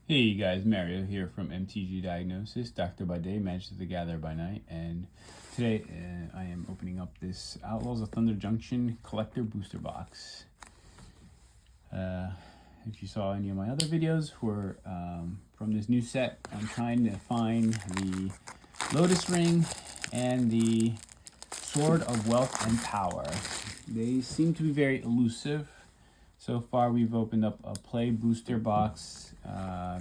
Hey you guys, Mario here from MTG Diagnosis, Doctor by Day, Magic the Gatherer by Night, and today I am opening up this Outlaws of Thunder Junction collector booster box. If you saw any of my other videos, we're from this new set. I'm trying to find the Lotus Ring and the Sword of Wealth and Power. They seem to be very elusive. So far, we've opened up a play booster box, a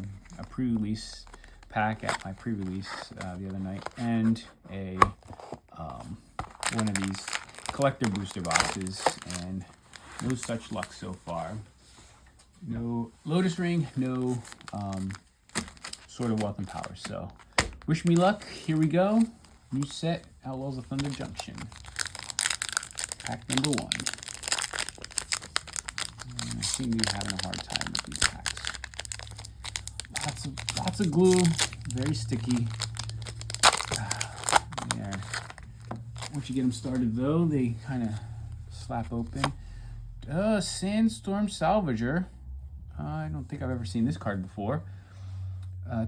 pre-release pack at my pre-release the other night, and a one of these collector booster boxes, and no such luck so far. No Lotus Ring, no Sword of Wealth and Power. So, wish me luck. Here we go. New set, Outlaws of Thunder Junction. Pack number 1. I seem to be having a hard time with these packs. Lots of glue, very sticky. Yeah. Once you get them started, though, they kind of slap open. Sandstorm Salvager. I don't think I've ever seen this card before.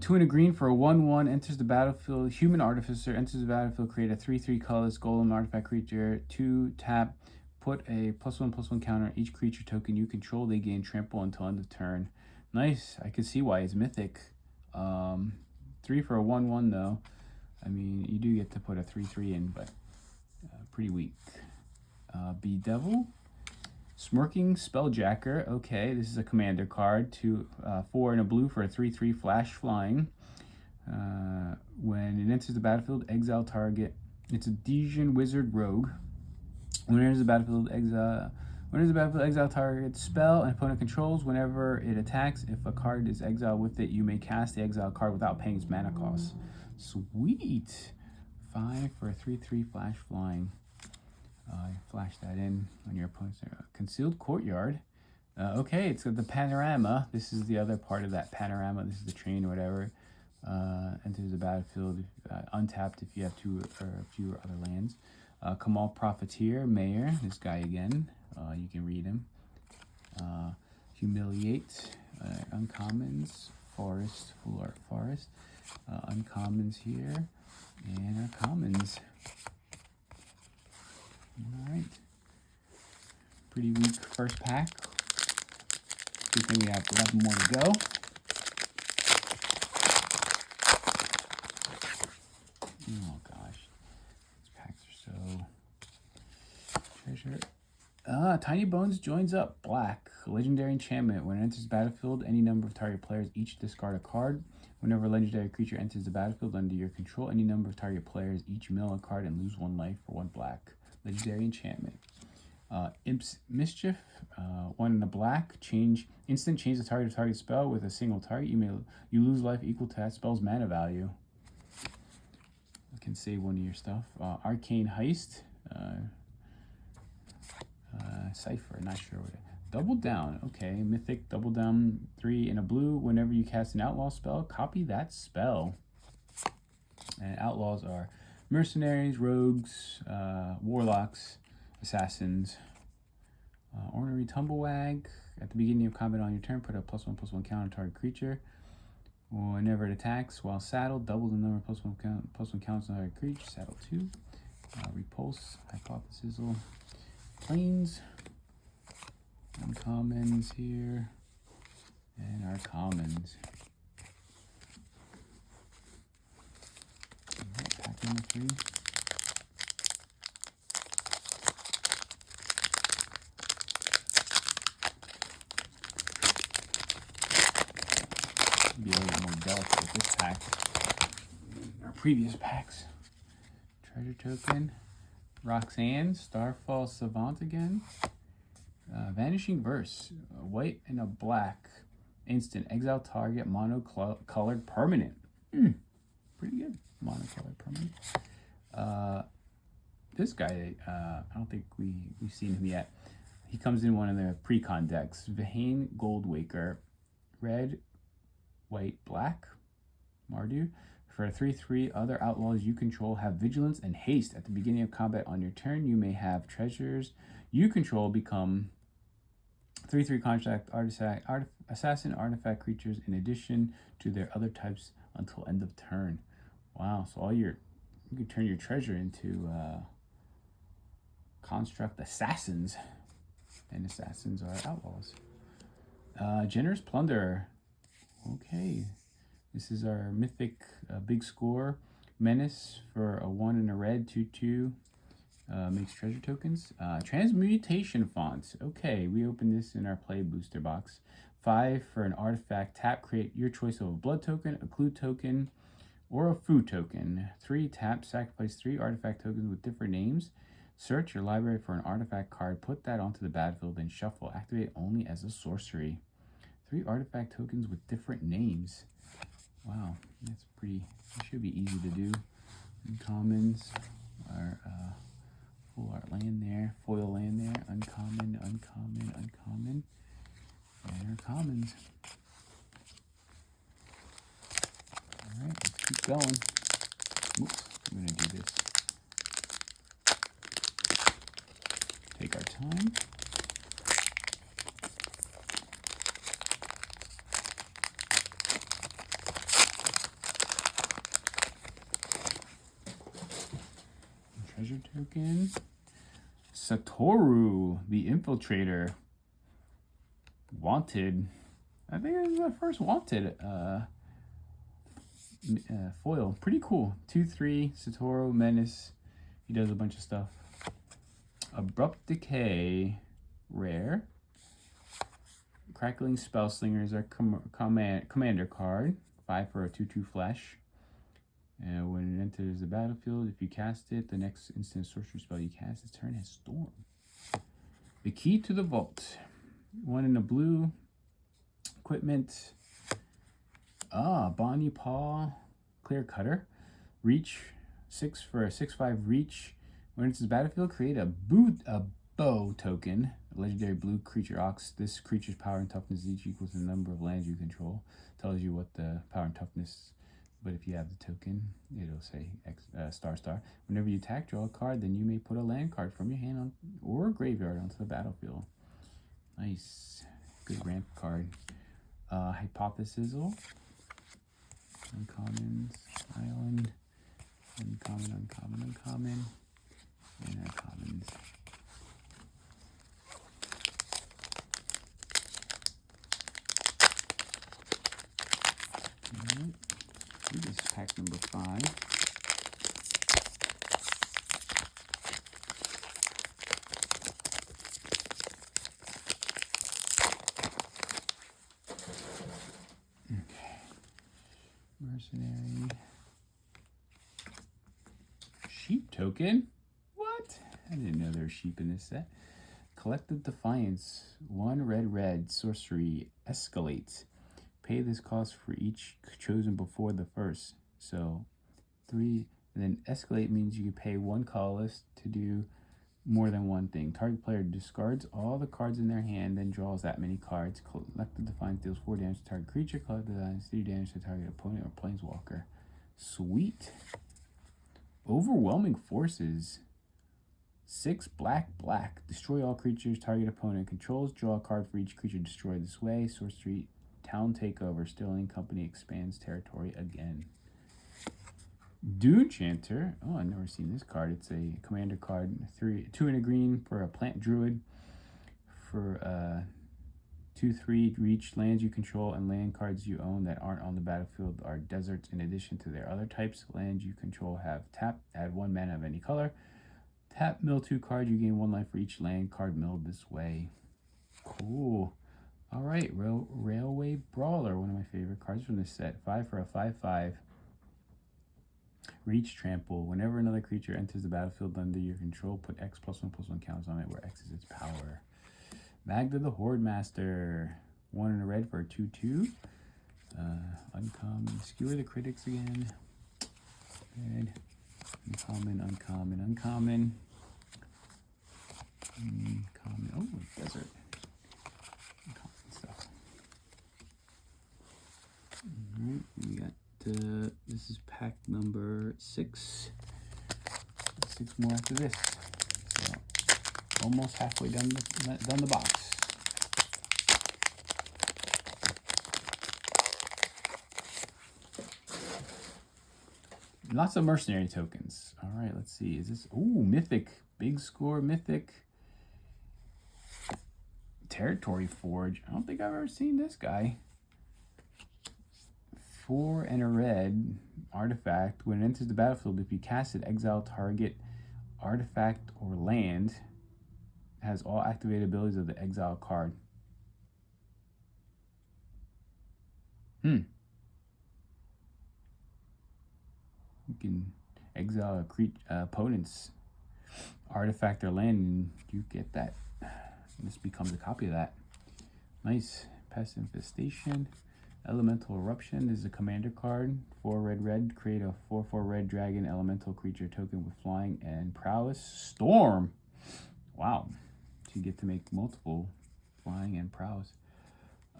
2 and a green for a 1/1, enters the battlefield. Human Artificer enters the battlefield. Create a 3/3 colorless golem artifact creature. 2 tap. Put a +1/+1 counter on each creature token you control. They gain trample until end of turn. Nice. I can see why it's mythic. 3 for a 1/1 though. I mean, you do get to put a 3/3 in, but pretty weak. Bedevil. Smirking Spelljacker. Okay, this is a commander card. 4 and a blue for a 3/3 flash flying. When it enters the battlefield, exile target. It's a Dijon Wizard Rogue. When it enters the battlefield, exile target spell and opponent controls. Whenever it attacks, if a card is exiled with it, you may cast the exile card without paying its mana cost. Sweet. 5 for a 3/3 flash flying. Flash that in on your opponent's Concealed Courtyard. Okay, it's the panorama. This is the other part of that panorama. This is the train or whatever. Enters the battlefield untapped if you have 2 or fewer other lands. Kamal Profiteer, Mayor, this guy again. You can read him. Humiliate, uncommons, Forest, Full Art Forest. Uncommons here, and our commons. Alright. Pretty weak first pack. Good thing we have 11 more to go. Oh gosh. These packs are so... Treasure. Tiny Bones joins up. Black. Legendary enchantment. When it enters the battlefield, any number of target players each discard a card. Whenever a legendary creature enters the battlefield under your control, any number of target players each mill a card and lose 1 life for 1 black. Legendary enchantment. Imp's Mischief. 1 in the black. Instant change the target spell with a single target. You lose life equal to that spell's mana value. You can save 1 of your stuff. Arcane Heist. Cipher. Not sure what it. Double Down. Okay. Mythic. Double Down. 3 in a blue. Whenever you cast an outlaw spell, copy that spell. And outlaws are mercenaries, rogues, warlocks, assassins. Ornery Tumblewag. At the beginning of combat on your turn, put a +1/+1 counter on target creature. Whenever it attacks while saddled, double the number of +1 counters on target creature. Saddle 2. Repulse. Hypothesis. Planes. Uncommons here. And our commons. Alright, pack number 3. Be a little bit more delicate with this pack than our previous packs. Treasure token. Roxanne, Starfall Savant again. Vanishing Verse, white and a black. Instant, exile target, mono-colored permanent. Pretty good. Monocolored permanent. This guy, I don't think we've seen him yet. He comes in one of the pre-con decks. Vahane Goldwaker, red, white, black. Mardu. For a 3/3, other outlaws you control have vigilance and haste. At the beginning of combat on your turn, you may have treasures you control become 3/3 contract artifact assassin artifact creatures in addition to their other types until end of turn. Wow, so you can turn your treasure into construct assassins, and assassins are outlaws. Generous Plunder. Okay, this is our mythic big score. Menace for a 1 and a red, 2/2. Makes treasure tokens. Transmutation fonts. Okay, we opened this in our play booster box. 5 for an artifact. Tap, create your choice of a blood token, a clue token, or a food token. 3, tap, sacrifice 3 artifact tokens with different names. Search your library for an artifact card, put that onto the battlefield, then shuffle. Activate only as a sorcery. 3 artifact tokens with different names. Wow, that's pretty, it should be easy to do. Uncommons are full art land there, foil land there, uncommon, uncommon, uncommon, and our commons. Alright, let's keep going. Oops, I'm gonna do this. Take our time. Treasure token. Satoru, the Infiltrator. Wanted. I think this is the first Wanted foil. Pretty cool. 2/3, Satoru, Menace. He does a bunch of stuff. Abrupt Decay, rare. Crackling Spellslinger is our commander card. 5 for a 2/2 flash. And when it enters the battlefield, if you cast it, the next instant sorcery spell you cast this turn has Storm. The Key to the Vault. 1 in a blue. Equipment. Bonnie Paw, Clear Cutter. Reach. 6 for a 6/5 reach. When it enters the battlefield, create a bow token. A legendary blue creature ox. This creature's power and toughness each equals the number of lands you control. Tells you what the power and toughness. But if you have the token, it'll say star. Whenever you attack, draw a card, then you may put a land card from your hand or graveyard onto the battlefield. Nice. Good ramp card. Hypothesis. Uncommons. Island. Uncommon, uncommon, uncommon. And our commons. Alright. This is pack number 5. Okay. Mercenary. Sheep token? What? I didn't know there were sheep in this set. Collective Defiance. 1 red, sorcery, escalates. Pay this cost for each chosen before the first. So 3, and then escalate means you can pay 1 colorless to do more than one thing. Target player discards all the cards in their hand, then draws that many cards. Collective Defiance deals 4 damage to target creature. Collective Defiance 3 damage to target opponent or planeswalker. Sweet. Overwhelming Forces. 6 black. Destroy all creatures target opponent controls. Draw a card for each creature destroyed this way. Sorcery. Town Takeover. Sterling Company expands territory again. Dune Chanter. Oh, I've never seen this card. It's a commander card. 2 in a green for a plant druid. For 2/3 reach. Lands you control and land cards you own that aren't on the battlefield are deserts in addition to their other types. Lands you control have tap. Add 1 mana of any color. Tap, mill 2 cards. You gain 1 life for each land card milled this way. Cool. All right, Railway Brawler, one of my favorite cards from this set. 5 for a 5/5. Reach, Trample. Whenever another creature enters the battlefield under your control, put X +1/+1 counters on it, where X is its power. Magda the Horde Master. 1 in a red for a 2/2. Uncommon. Skewer the Critics again. Red. Uncommon, uncommon, uncommon. Uncommon. Oh, Desert. Alright, we got this is pack number 6. 6 more after this. So almost halfway done the box. Lots of mercenary tokens. All right, let's see. Is this... Ooh, mythic. Big score mythic. Territory Forge. I don't think I've ever seen this guy. 4 and a red artifact. When it enters the battlefield, if you cast it, exile target artifact or land. Has all activated abilities of the exile card. You can exile a opponent's artifact or land, and you get that. This becomes a copy of that. Nice. Pest Infestation. Elemental Eruption. This is a commander card. 4 red. Create a 4/4 red dragon elemental creature token with flying and prowess. Storm. Wow. So you get to make multiple flying and prowess.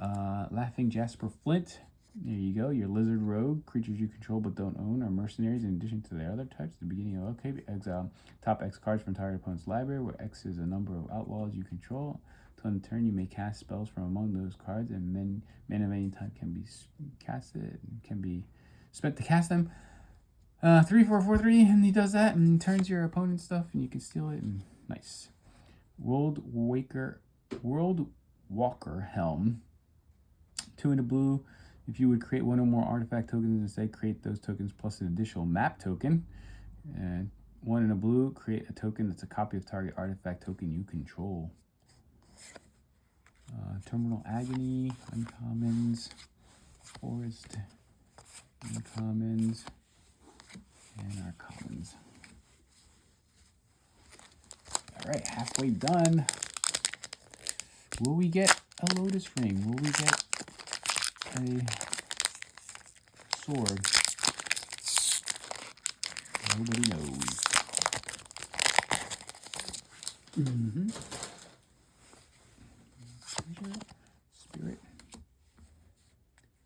Laughing Jasper Flint. There you go. Your lizard rogue. Creatures you control but don't own are mercenaries in addition to their other types. At the beginning of exile top X cards from target opponent's library, where X is a number of outlaws you control. Until in turn, you may cast spells from among those cards, and mana of any type can be casted and can be spent to cast them. 3/4/4/3, and he does that and turns your opponent's stuff, and you can steal it. And nice. World Walker Helm. 2 in the blue. If you would create 1 or more artifact tokens instead, create those tokens plus an additional map token. And 1 in the blue, create a token that's a copy of target artifact token you control. Terminal Agony, uncommons, Forest, uncommons, and our commons. All right, halfway done. Will we get a Lotus Ring? Will we get a sword? Nobody knows. Spirit.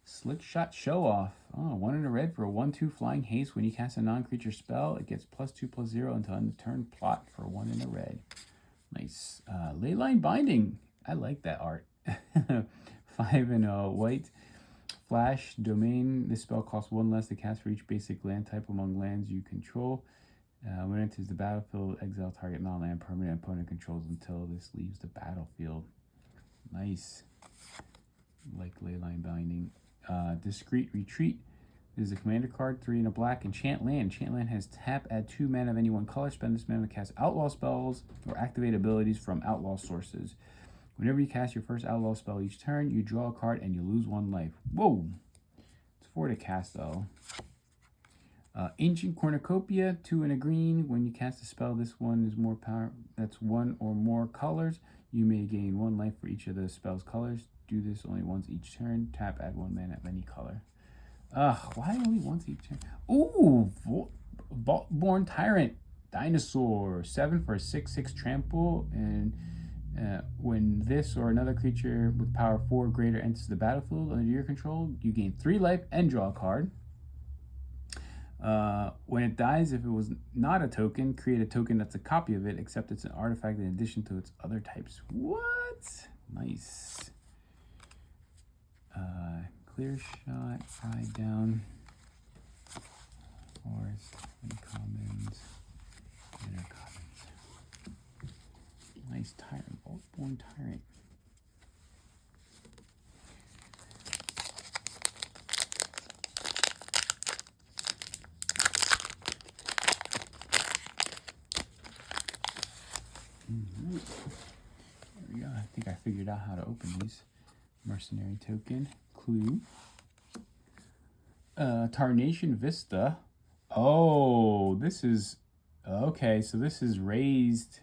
Slick Shot Show Off. Oh, 1 in a red for a 1/2 flying haste. When you cast a non-creature spell, it gets +2/+0 until end of turn. Plot for 1 in a red. Nice. Leyline Binding. I like that art. 5 in a white. Flash Domain. This spell costs 1 less to cast for each basic land type among lands you control. When it enters the battlefield, exile target non-land permanent opponent controls until this leaves the battlefield. Nice. Like Leyline Binding. Discreet Retreat. This is a commander card. 3 in a black. Enchant Land. Enchant Land has tap, add 2 mana of any one color. Spend this mana to cast outlaw spells or activate abilities from outlaw sources. Whenever you cast your first outlaw spell each turn, you draw a card and you lose 1 life. Whoa! It's 4 to cast though. Ancient Cornucopia, 2 in a green. When you cast a spell, this one is more power. That's 1 or more colors. You may gain 1 life for each of the spell's colors. Do this only once each turn. Tap, add 1 mana of any color. Why only once each turn? Ooh, Born Tyrant. Dinosaur. 7 for a 6/6 trample. And when this or another creature with power 4 or greater enters the battlefield under your control, you gain 3 life and draw a card. When it dies, if it was not a token, create a token that's a copy of it, except it's an artifact in addition to its other types. What? Nice. Clear Shot, Ride Down, Forest, Uncommons, Inner Commons. Nice Tyrant, Born Tyrant. There we go. I think I figured out how to open these. Mercenary token. Clue. Tarnation Vista. Oh, this is... Okay, so this is raised.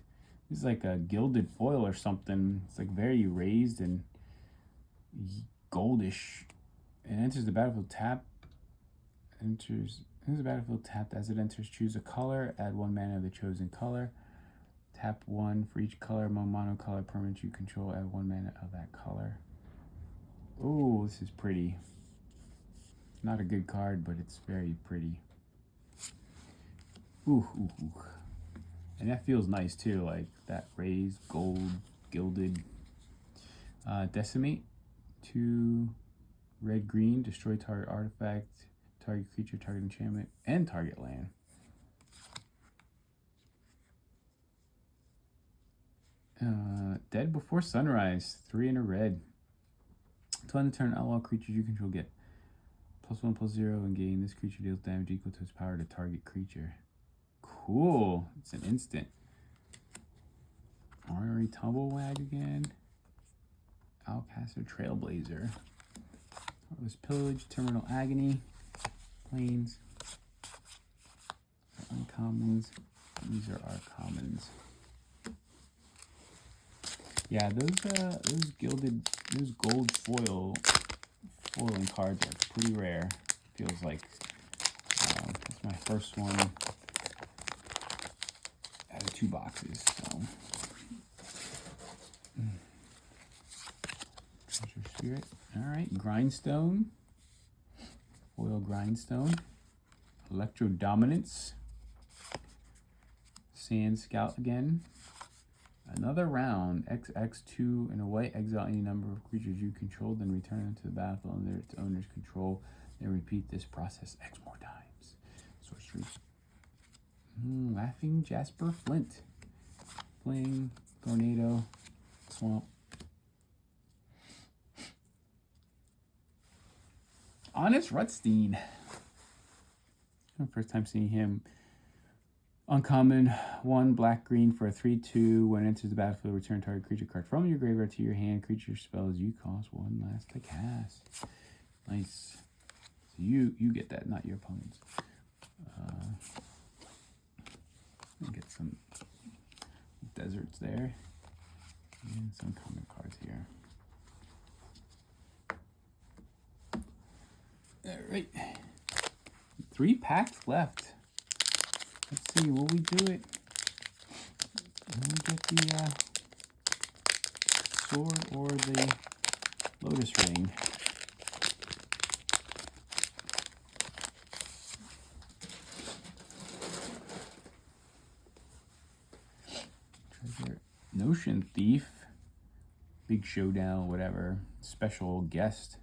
This is like a gilded foil or something. It's like very raised and goldish. It enters the battlefield tapped. Enters the battlefield tapped. As it enters, choose a color. Add 1 mana of the chosen color. Tap 1 for each color among monocolor permanents you control. Add 1 mana of that color. Oh, this is pretty. Not a good card, but it's very pretty. Ooh. And that feels nice too, like that raised gold gilded. Decimate. 2 red green. Destroy target artifact. Target creature, target enchantment, and target land. Dead Before Sunrise, 3 in a red. Until end of turn, all creatures you control get +1/+0 and gain. This creature deals damage equal to its power to target creature. Cool. It's an instant. Ornery Tumblewag again. Alcaster Trailblazer. Heartless Pillage, Terminal Agony, Plains. Uncommons. These are our commons. Yeah, those gold foiling cards are pretty rare. Feels like it's my first one out of 2 boxes. So, Treasure Spirit. All right, Grindstone, foil Grindstone, Electro Dominance, Sand Scout again. Another round, XX2 in a white, exile any number of creatures you control, then return them to the battlefield under its owner's control, then repeat this process X more times. Sorcery. Laughing Jasper Flint. Fling, Tornado, Swamp. Honest Rutstein. First time seeing him. Uncommon, 1 black-green for a 3/2. When it enters the battlefield, return target creature card from your graveyard to your hand. Creature spells you cost 1 less to cast. Nice. So you get that, not your opponents. Get some deserts there. And some common cards here. Alright. 3 packs left. Let's see, will we do it? Will we get the sword or the lotus ring? Treasure. Notion Thief. Big Showdown, whatever. Special guest.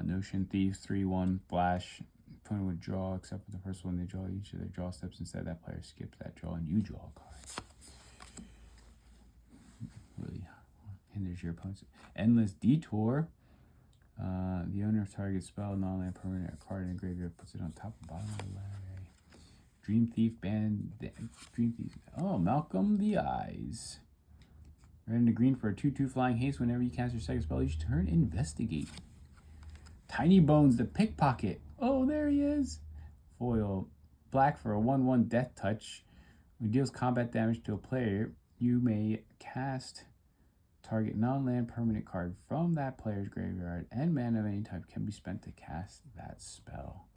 Notion Thief, 3/1 flash. Opponent would draw, except for the first one they draw. Each of their draw steps instead, that player skips that draw and you draw a card. Really hinders your opponent's. Endless Detour. The owner of target spell, non-land permanent, a card in a graveyard, puts it on top and bottom of the library. Dream Thief, Dream Thief. Oh, Malcolm the Eyes. Red and a green for a 2/2 flying haste. Whenever you cast your second spell each turn, investigate. Tiny Bones, the Pickpocket. Oh, there he is. Foil. Black for a 1/1 Death Touch. When it deals combat damage to a player, you may cast target non-land permanent card from that player's graveyard, and mana of any type can be spent to cast that spell.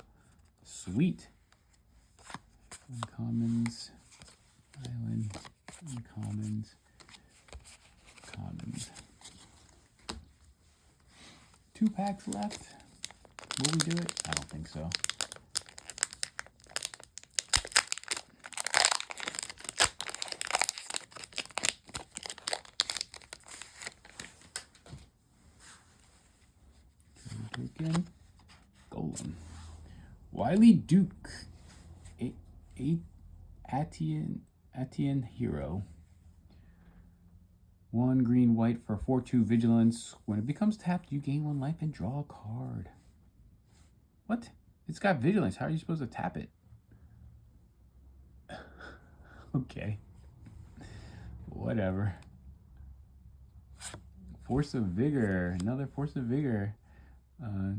Sweet. Uncommons. Island. Uncommons. Commons. 2 packs left. Will we do it? I don't think so. Token. Golem. Wily Duke. Atian Hero. 1 green white for 4/2 vigilance. When it becomes tapped, you gain 1 life and draw a card. What? It's got vigilance. How are you supposed to tap it? Okay. Whatever. Force of Vigor. Another Force of Vigor.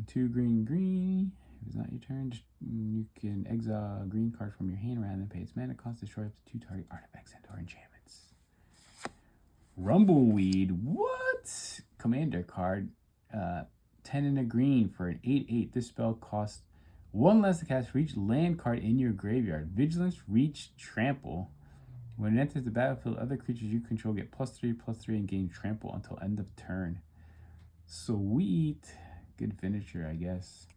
2 green. If it's not your turn, you can exile a green card from your hand rather than pay its mana cost. Destroy up to 2 target artifacts and or enchantments. Rumbleweed. What? Commander card. 10 and a green for an 8/8. This spell costs 1 less to cast for each land card in your graveyard. Vigilance, Reach, Trample. When it enters the battlefield, other creatures you control get +3/+3 and gain Trample until end of turn. Sweet. Good finisher, I guess.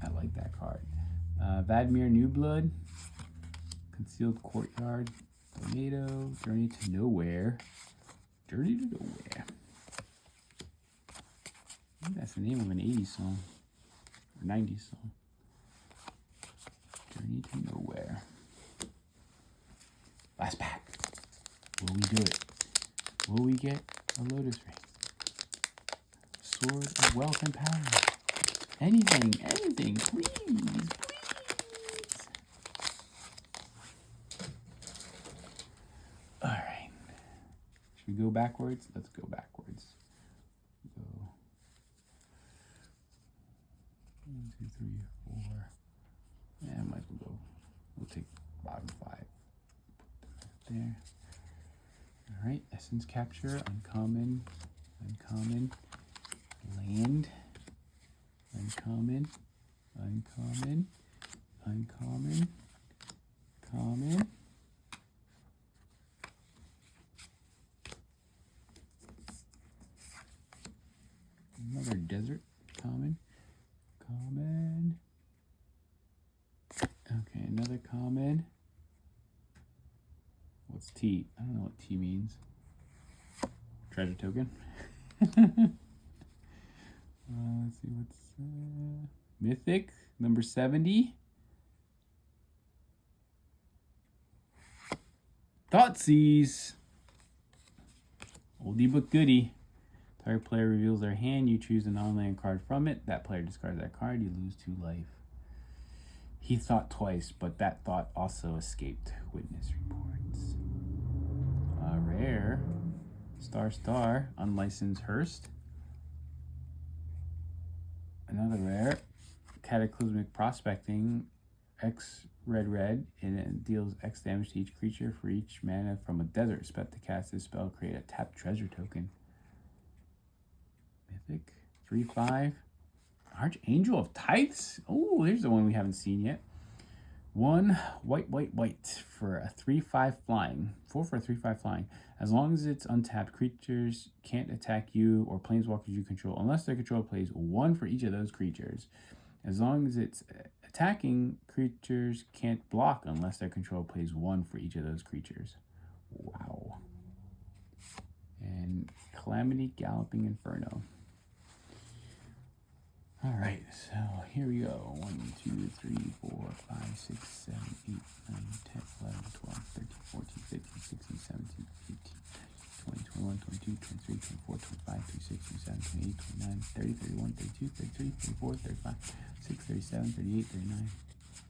I like that card. Vadmir New Blood. Concealed Courtyard. Tornado. Journey to Nowhere. Journey to Nowhere. I think that's the name of an 80s song. Or 90s song. Journey to Nowhere. Last pack. Will we do it? Will we get a Lotus Ring? Sword of Wealth and Power. Anything, please, please. All right. Should we go backwards? Let's go backwards. Go 1, 2, 3, 4. Yeah, might as well go. We'll take bottom 5. Put them there. All right. Essence Capture. Uncommon. Uncommon. Land. Uncommon. Uncommon. Uncommon. Common. Another desert. Common. Common. Okay, another common. What's T? I don't know what T means. Treasure token. Let's see what's mythic number 70. Thoughtseize. Oldie but goodie. Target player reveals their hand. You choose a non-land card from it. That player discards that card. You lose 2 life. He thought twice, but that thought also escaped witness reports. Rare. Star. Unlicensed Hearst. Another rare. Cataclysmic Prospecting. X red, and it deals X damage to each creature for each mana from a desert spell. To cast this spell, create a tapped treasure token. Mythic 3/5. Archangel of Tithes. Oh, there's the one we haven't seen yet. 1 white for a 3/5 flying. 4 for a 3/5 flying. As long as it's untapped, creatures can't attack you or planeswalkers you control unless their controller plays 1 for each of those creatures. As long as it's attacking, creatures can't block unless their controller plays 1 for each of those creatures. Wow. And Calamity Galloping Inferno. All right, so here we go. 1, 2, 3, 4, 5, 6, 7, 8, 9, 10, 11, 12, 13, 14, 15, 16, 17, 18, 20, 21, 22, 23, 24, 25, 26, 27, 28, 29, 30, 31, 32, 33, 34, 35, 36, 37, 38, 39,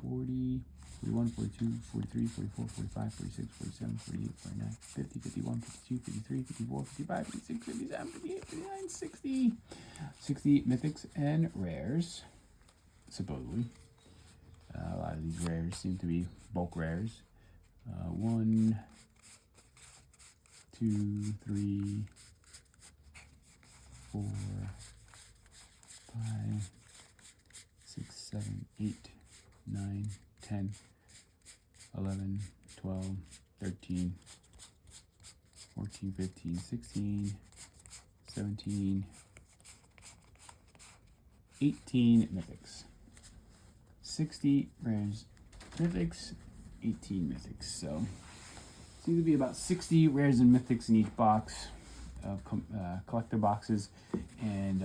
40, 41, 42, 43, 44, 45, 46, 47, 48, 49, 50, 51, 52, 53, 54, 55, 56, 57, 58, 59, 60. 60 mythics and rares, supposedly. A lot of these rares seem to be bulk rares. 1, 2, 3, 4, 5, 6, 7, 8, 9, 10, 11, 12, 13, 14, 15, 16, 17, 18 mythics. 60 rares mythics, 18 mythics. So it seems to be about 60 rares and mythics in each box of collector boxes. And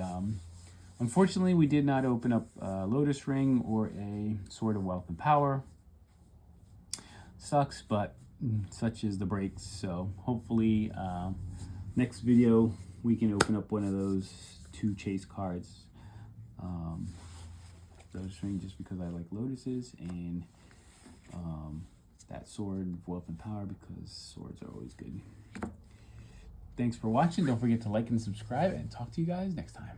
unfortunately, we did not open up a Lotus Ring or a Sword of Wealth and Power. Sucks, but such is the breaks. So hopefully next video we can open up one of those 2 chase cards. Lotus Ring just because I like lotuses, and that Sword of Wealth and Power because swords are always good. Thanks for watching. Don't forget to like and subscribe, and talk to you guys next time.